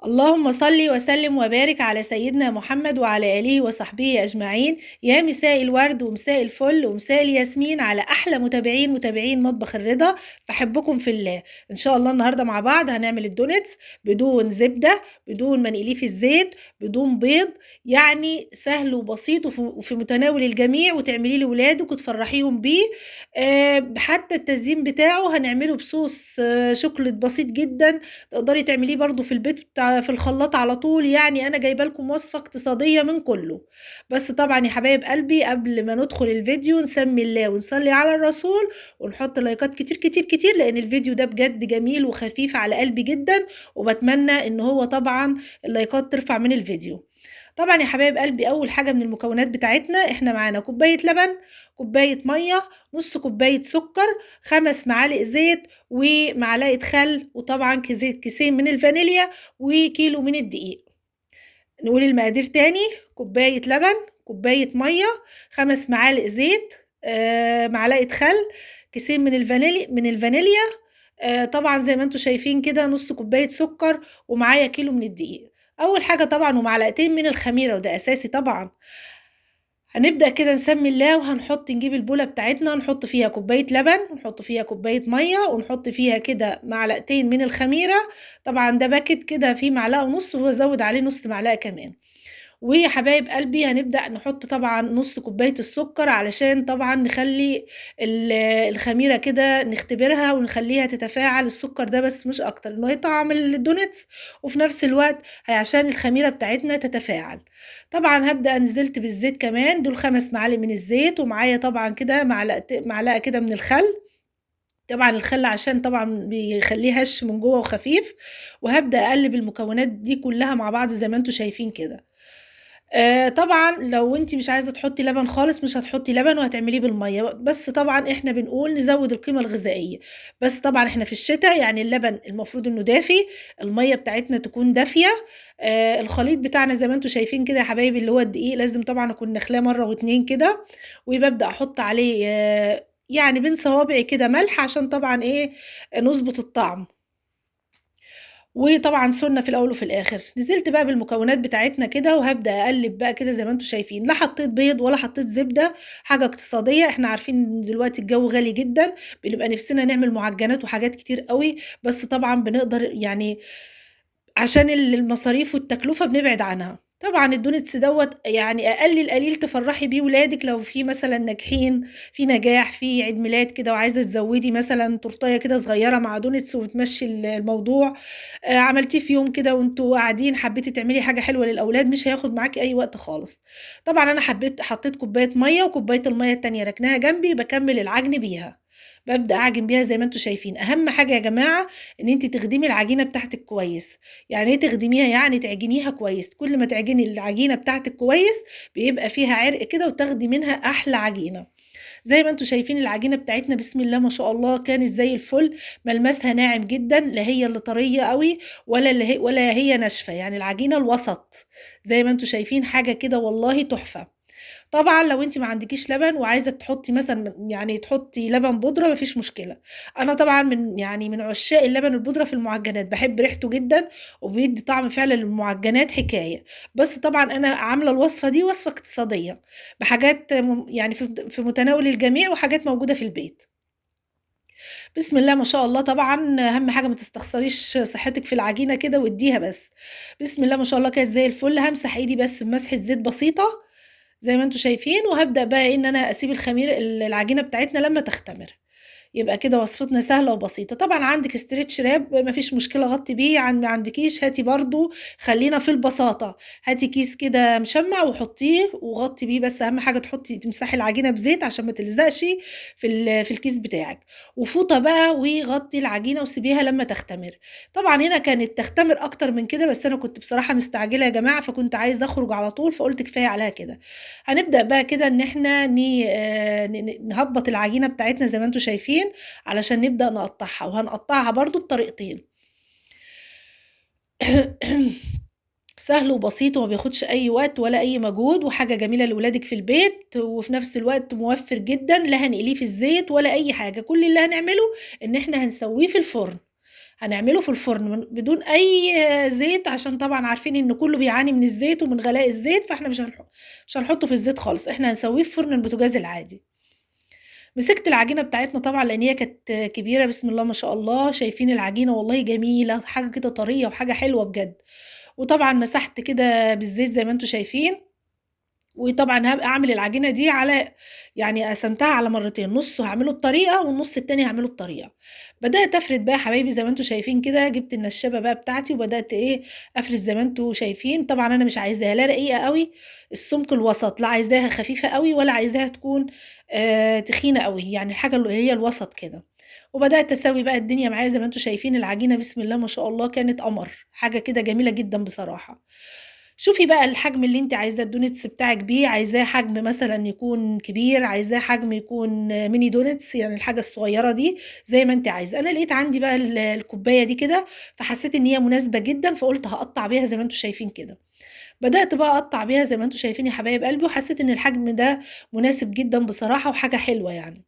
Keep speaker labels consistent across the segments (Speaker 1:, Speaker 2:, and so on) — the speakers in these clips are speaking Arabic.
Speaker 1: اللهم صل وسلم وبارك على سيدنا محمد وعلى آله وصحبه أجمعين. يا مساء الورد ومساء الفل ومساء الياسمين على أحلى متابعين مطبخ الرضا. بحبكم في الله. إن شاء الله النهاردة مع بعض هنعمل الدونتس بدون زبدة، بدون ما نقليه في الزيت، بدون بيض. يعني سهل وبسيط وفي متناول الجميع، وتعمليه لولادك وتفرحيهم بيه. حتى التزيين بتاعه هنعمله بصوص شوكولات بسيط جدا. تقدري تعمليه برضو في البيت في الخلاط على طول. يعني انا جايبه لكم وصفه اقتصاديه من كله. بس طبعا يا حبايب قلبي، قبل ما ندخل الفيديو نسمي الله ونصلي على الرسول ونحط لايكات كتير كتير كتير، لان الفيديو ده بجد جميل وخفيف على قلبي جدا. وبتمنى ان هو طبعا اللايكات ترفع من الفيديو. طبعا يا حبايب قلبي، اول حاجه من المكونات بتاعتنا احنا معانا كوبايه لبن، كوبايه ميه، نص كوبايه سكر، 5 معالق زيت، ومعلقه خل، وطبعا كيسين من الفانيليا، وكيلو من الدقيق. نقول المقادير تاني: كوبايه لبن، كوبايه ميه، 5 معالق زيت، معلقه خل، كيسين من الفانيليا، طبعا زي ما انتم شايفين كده نص كوبايه سكر، ومعايا كيلو من الدقيق. اول حاجه طبعا ومعلقتين من الخميره، وده اساسي طبعا. هنبدأ كده نسمي الله، نجيب البولة بتاعتنا، نحط فيها كوباية لبن، ونحط فيها كوباية مية، ونحط فيها كده معلقتين من الخميرة. طبعا ده باكت كده فيه معلقة ونص، وازود عليه نص معلقة كمان. ويا حبايب قلبي هنبدأ نحط طبعا نص كوباية السكر، علشان طبعا نخلي الخميرة كده نختبرها ونخليها تتفاعل. السكر ده بس مش اكتر، انه يطعم الدونتس، وفي نفس الوقت عشان الخميرة بتاعتنا تتفاعل. طبعا هبدأ نزلت بالزيت كمان، دول 5 معالق من الزيت، ومعايا طبعا كده معلقة كده من الخل. طبعا الخل عشان طبعا بيخليه هش من جوه وخفيف. وهبدأ اقلب المكونات دي كلها مع بعض زي ما انتم شايفين كده. طبعا لو انت مش عايزه تحطي لبن خالص، مش هتحطي لبن وهتعمليه بالميه بس. طبعا احنا بنقول نزود القيمه الغذائيه. بس طبعا احنا في الشتاء، يعني اللبن المفروض انه دافي، الميه بتاعتنا تكون دافيه. الخليط بتاعنا زي ما انتم شايفين كده يا حبايبي، اللي هو الدقيق، لازم طبعا اكون نخلاه مره واتنين كده. وببدا احط عليه يعني بين صوابعي كده ملح، عشان طبعا ايه، نظبط الطعم. وطبعا سنة في الاول وفي الاخر. نزلت بقى بالمكونات بتاعتنا كده، وهبدأ اقلب بقى كده زي ما انتم شايفين. لا حطيت بيض ولا حطيت زبدة، حاجة اقتصادية. احنا عارفين ان دلوقتي الجو غالي جدا، بنبقى نفسنا نعمل معجنات وحاجات كتير قوي، بس طبعا بنقدر يعني عشان المصاريف والتكلفة بنبعد عنها. طبعا الدونتس دوت يعني اقل القليل تفرحي بيه ولادك، لو في مثلا ناجحين في نجاح في عيد ميلاد كده، وعايزه تزودي مثلا تورتيه كده صغيره مع دونتس وتمشي الموضوع. عملتيه في يوم كده وانتوا قاعدين، حبيتي تعملي حاجه حلوه للاولاد، مش هياخد معاكي اي وقت خالص. طبعا انا حطيت كوبايه ميه، وكوبايه الميه التانية ركناها جنبي، بكمل العجن بيها. ببدأ اعجن بيها زي ما انتوا شايفين. اهم حاجه يا جماعه ان انت تخدمي العجينه بتاعتك كويس. يعني ايه تخدميها؟ يعني تعجنيها كويس. كل ما تعجني العجينه بتاعتك كويس، بيبقى فيها عرق كده، وتاخدي منها احلى عجينه. زي ما انتوا شايفين العجينه بتاعتنا بسم الله ما شاء الله كانت زي الفل. ملمسها ناعم جدا، لا هي اللي طريه قوي ولا هي ناشفه، يعني العجينه الوسط. زي ما انتوا شايفين حاجه كده والله تحفه. طبعا لو انت ما عندكيش لبن وعايزه تحطي مثلا، يعني تحطي لبن بودره، مفيش مشكله. انا طبعا من عشاق اللبن البودره في المعجنات، بحب ريحته جدا، وبيدي طعم فعلا للمعجنات حكايه. بس طبعا انا عامله الوصفه دي وصفه اقتصاديه، بحاجات يعني في متناول الجميع، وحاجات موجوده في البيت. بسم الله ما شاء الله. طبعا اهم حاجه ما تستخسريش صحتك في العجينه كده، واديها بس. بسم الله ما شاء الله كانت زي الفل. همسح ايدي بس بمسحه زيت بسيطه زي ما انتم شايفين، وهبدأ بقى ان انا اسيب العجينة بتاعتنا لما تختمر. يبقى كده وصفتنا سهلة وبسيطة. طبعا عندك استريتش راب مفيش مشكلة، غطي بيه. ما عندكيش، هاتي برضو، خلينا في البساطة. هاتي كيس كده مشمع وحطيه وغطي بيه، بس اهم حاجة تمسحي العجينة بزيت عشان ما تلزقش في الكيس بتاعك. وفوطة بقى وغطي العجينة وسيبيها لما تختمر. طبعا هنا كانت تختمر اكتر من كده، بس انا كنت بصراحة مستعجلة يا جماعة، فكنت عايزة اخرج على طول، فقلت كفاية عليها كده. هنبدأ بقى كده ان احنا نهبط العجينة بتاعتنا زي ما انتم شايفين، علشان نبدأ نقطعها. وهنقطعها برضو بطريقتين. سهل وبسيط، وما بياخدش اي وقت ولا اي مجهود، وحاجة جميلة لولادك في البيت، وفي نفس الوقت موفر جدا. لا هنقليه في الزيت ولا اي حاجة، كل اللي هنعمله ان احنا هنسويه في الفرن. هنعمله في الفرن بدون اي زيت، عشان طبعا عارفين ان كله بيعاني من الزيت ومن غلاء الزيت، فاحنا مش هنحطه في الزيت خالص، احنا هنسويه في فرن البوتاجاز العادي. مسكت العجينه بتاعتنا طبعا لان هي كانت كبيره، بسم الله ما شاء الله، شايفين العجينه والله جميله، حاجه كده طريه وحاجه حلوه بجد. وطبعا مسحت كده بالزيت زي ما انتم شايفين. وطبعا هبقى اعمل العجينه دي على، يعني قسمتها على مرتين، نص هعمله بطريقه والنص التاني هعمله بطريقه. بدات افرد بقى يا حبايبي زي ما انتم شايفين كده، جبت النشابه بقى بتاعتي وبدات افرد زي ما انتم شايفين. طبعا انا مش عايزاها لا رقيقه قوي، السمك الوسط، لا عايزاها خفيفه قوي ولا عايزاها تكون تخينه قوي، يعني الحاجه اللي هي الوسط كده. وبدات اسوي بقى الدنيا معايا زي ما انتم شايفين، العجينه بسم الله ما شاء الله كانت قمر، حاجه كده جميله جدا بصراحه. شوفي بقى الحجم اللي انت عايزاه الدونتس بتاعك بيه، عايزاه حجم مثلا يكون كبير، عايزاه حجم يكون ميني دونتس، يعني الحاجه الصغيره دي زي ما انت عايزه. انا لقيت عندي بقى الكوبايه دي كده، فحسيت ان هي مناسبه جدا، فقلت هقطع بيها زي ما انتم شايفين كده. بدات بقى اقطع بيها زي ما انتم شايفين يا حبايب قلبي، وحسيت ان الحجم ده مناسب جدا بصراحه وحاجه حلوه يعني.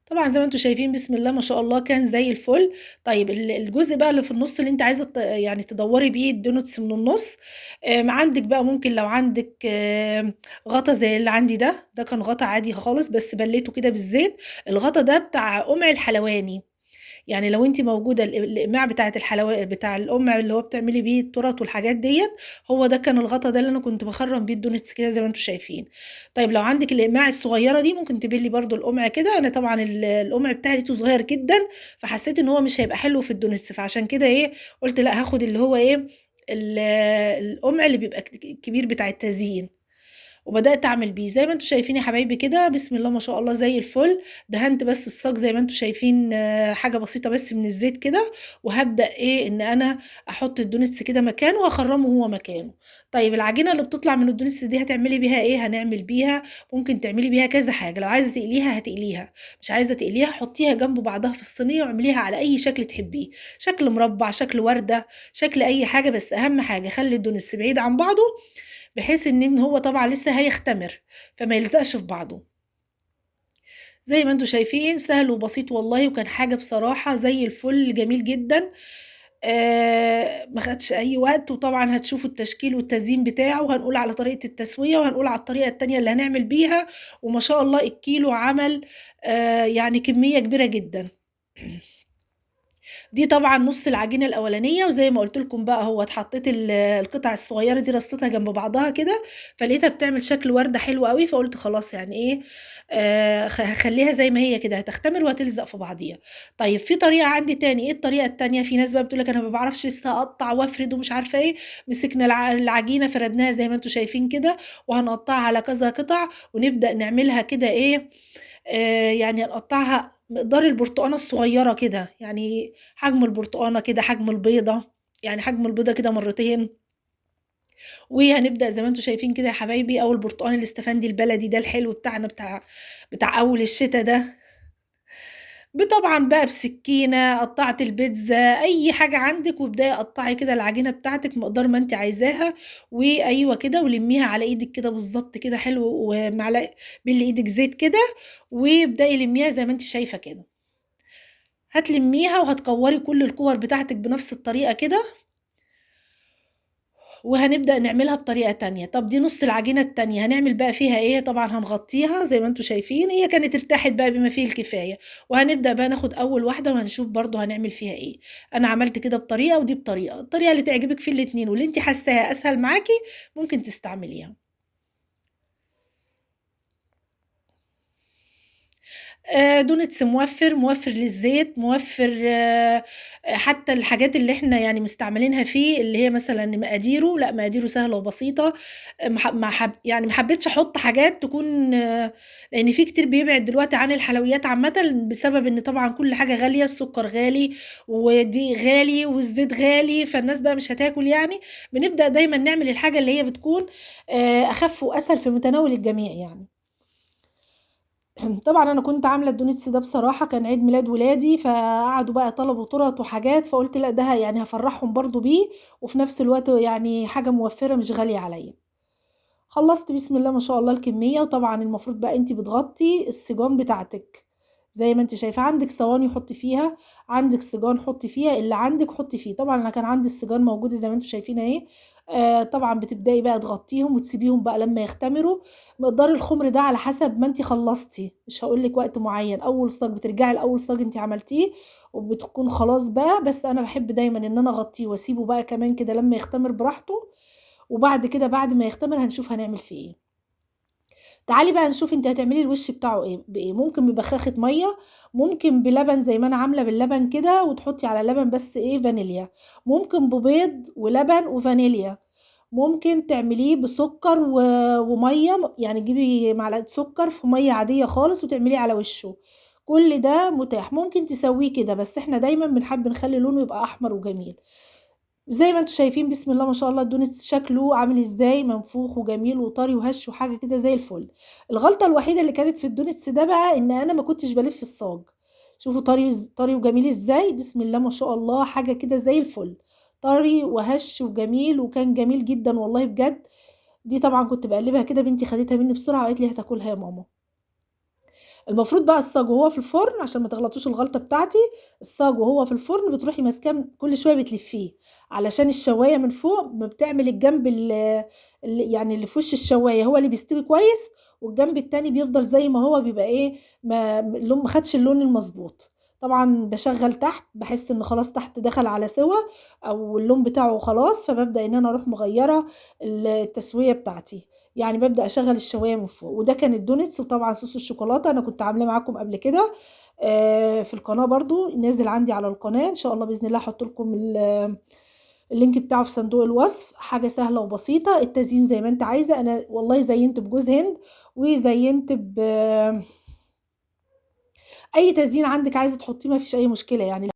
Speaker 1: طبعًا زي ما أنتم شايفين بسم الله ما شاء الله كان زي الفل. طيب الجزء بقى اللي في النُص اللي أنتِ عايزة يعني تدوّري بيه الدونتس من النُص، عندِك بقى ممكن لو عندِك غطا زي اللي عندي ده، ده كان غطا عادي خالص بس بلّيته كده بالزيت، الغطا ده بتاع قُمع الحلواني. يعني لو أنتِ موجودة الإقماع بتاعة بتاع القُمع اللي هو بتعملي بيه التورت والحاجات ديّة، هو ده كان الغطا ده اللي أنا كنت باخرّم بيه الدونتس كده زي ما أنتم شايفين. طيب لو عندِك الإقماع الصغيّرة دي ممكن تبلّي برضه القُمع كده، أنا طبعًا القُمع بتاعي لقيته صغيّر جدًا، فحسّيت إن هو مش هيبقى حلو في الدونتس، فعشان كده قُلت لأ هاخد اللي هو القُمع اللي بيبقى كبير بتاع التزيين. وبدأت أعمل بيه زي ما أنتم شايفين يا حبايبي كده، بسم الله ما شاء الله زي الفل. دهنت بس الصاج زي ما أنتم شايفين حاجة بسيطة بس من الزيت كده، وهابدأ إن أنا أحط الدونتس كده مكانه وأخرّمه هو مكانه. طيب العجينة اللي بتطلع من الدونتس دي هتعملي بيها إيه؟ هنعمل بيها ممكن تعملي بيها كذا حاجة، لو عايزة تقليها هتقليها، مش عايزة تقليها حطيها جنب بعضها في الصينية واعمليها على أي شكل تحبيه، شكل مربع، شكل وردة، شكل أي حاجة، بس أهم حاجة خلّي الدونتس بعيد عن بعضه، بحيث إن هو طبعًا لسه هيختمر، فما يلزقش في بعضه. زي ما أنتم شايفين سهل وبسيط والله، وكان حاجة بصراحة زي الفل جميل جدًا. ما خدش أي وقت، وطبعًا هتشوفوا التشكيل والتزيين بتاعه، وهنقول على طريقة التسوية، وهنقول على الطريقة التانية اللي هنعمل بيها، وما شاء الله الكيلو عمل يعني كمية كبيرة جدًا. دي طبعًا نُص العجينة الأولانية، وزي ما قُلت لكم بقى أهوّة حطيت القطع الصغيّرة دي رصيتها جنب بعضها كده، فلقيتها بتعمل شكل وردة حلو أوي، فقُلت خلاص يعني هاخلّيها زي ما هي كده هتختمر وهتلزق في بعضيها. طيب في طريقة عندي تاني، إيه الطريقة التانية؟ في ناس بقى بتقول لك أنا ما باعرفش لسه أقطّع وأفرد ومش عارفة إيه، مسكنا العجينة فردناها زي ما أنتم شايفين كده، وهنقطّعها على كذا قطع، ونبدأ نعملها كده يعني هنقطّعها مقدار البرتقانة الصغيّرة كده، يعني حجم البرتقانة كده، حجم البيضة، يعني حجم البيضة كده مرّتين. وهنبدأ زي ما أنتم شايفين كده يا حبايبي، أو البرتقان الاستفندي البلدي ده الحلو بتاعنا بتاع أول الشتا ده. طبعًا بقى بسكينة، قطّعت البيتزا، أي حاجة عندِك وابدئي قطّعي كده العجينة بتاعتِك مقدار ما أنتِ عايزاها، وأيوه كده ولمّيها على إيدِك كده بالضبط كده حلو، بِلّي إيدِك زيت كده، وابدئي لمّيها زي ما أنتِ شايفة كده. هتلمّيها وهتكوّري كل الكِوَر بتاعتِك بنفس الطريقة كده، وهنبدأ نعملها بطريقة تانية. طَب دي نُص العجينة التانية، هنعمل بقى فيها إيه؟ طبعًا هنغطّيها زي ما أنتم شايفين، هي كانت ارتاحت بقى بما فيه الكفاية، وهنبدأ بقى ناخد أول واحدة وهنشوف برضه هنعمل فيها إيه. أنا عملت كده بطريقة ودي بطريقة، الطريقة اللي تعجبِك في الاتنين واللي أنتِ حاساها أسهل معاكِ ممكن تستعمليها. دونتس موفّر، موفّر للزيت، موفّر حتى الحاجات اللي إحنا يعني مستعملينها فيه، اللي هي مثلًا مقاديره، لأ مقاديره سهلة وبسيطة. ما حبيتش أحُط حاجات تكون لإن في كتير بيبعد دلوقتي عن الحلويات عامةً، بسبب إن طبعًا كل حاجة غالية، السُكّر غالي والدقيق غالي والزيت غالي، فالناس بقى مش هتاكل يعني. بنبدأ دايمًا نعمل الحاجة اللي هي بتكون أخَف وأسهل في متناول الجميع يعني. طبعًا أنا كنت عاملة الدونتس ده بصراحة كان عيد ميلاد ولادي، فقعدوا بقى طلبوا تورت وحاجات، فقُلت لأ ده يعني هافرّحهم برضه بيه، وفي نفس الوقت يعني حاجة موفّرة مش غالية عليّا. خلّصت بسم الله ما شاء الله الكمية، وطبعًا المفروض بقى أنتِ بتغطّي السِّجان بتاعتِك، زي ما انت شايفه. عندك صواني حطي فيها، عندك سيجان حطي فيها، اللي عندك حطي فيه. طبعا انا كان عندي السيجان موجوده زي ما انتم شايفين اهي. طبعا بتبداي بقى تغطيهم وتسيبيهم بقى لما يختمروا. مقدار الخمر ده على حسب ما انت خلصتي، مش هقول لك وقت معين. اول صاج بترجعي لاول صاج انت عملتيه وبتكون خلاص بقى. بس انا بحب دايما ان انا اغطيه واسيبه بقى كمان كده لما يختمر براحته. وبعد كده بعد ما يختمر هنشوف هنعمل فيه ايه. تعالي بقى نشوف انت هتعملي الوش بتاعه ايه بايه. ممكن ببخاخة ميه، ممكن بلبن زي ما انا عامله باللبن كده وتحطي على اللبن بس ايه فانيليا، ممكن ببيض ولبن وفانيليا، ممكن تعمليه بسكر وميه. يعني تجيبي معلقه سكر في ميه عاديه خالص وتعمليه على وشه. كل ده متاح، ممكن تسويه كده، بس احنا دايما بنحب نخلي لونه يبقى احمر وجميل. زي ما انتم شايفين بسم الله ما شاء الله الدونت شكله عامل ازاي، منفوخ وجميل وطري وهش وحاجه كده زي الفل. الغلطه الوحيده اللي كانت في الدونتس ده بقى ان انا ما كنتش بلف الصاج. شوفوا طري طري وجميل ازاي، بسم الله ما شاء الله حاجه كده زي الفل. طري وهش وجميل وكان جميل جدا والله بجد. دي طبعا كنت بقلبها كده، بنتي خدتها مني بسرعه وقالت لي هتاكلها يا ماما. المفروض بقى الصاج وهو في الفرن عشان ما تغلطوش الغلطه بتاعتي. الصاج وهو في الفرن بتروحي ماسكاه كل شويه بتلفيه، علشان الشوايه من فوق ما بتعمل الجنب يعني اللي في وش الشوايه هو اللي بيستوي كويس، والجنب التاني بيفضل زي ما هو بيبقى ايه، ما خدش اللون المظبوط. طبعا بشغل تحت بحس ان خلاص تحت دخل على سوا او اللون بتاعه خلاص، فببدأ ان انا اروح مغيره التسويه بتاعتي. يعني ببدأ اشغل الشوايه من فوق. وده كان الدونتس. وطبعا صوص الشوكولاته انا كنت عاملاه معاكم قبل كده في القناه برضو، نازل عندي على القناه ان شاء الله باذن الله. هحط لكم اللينك بتاعه في صندوق الوصف. حاجه سهله وبسيطه. التزيين زي ما انت عايزه، انا والله زينت بجوز هند وزينت اي تزيين عندك عايزه تحطيه ما فيش اي مشكله يعني.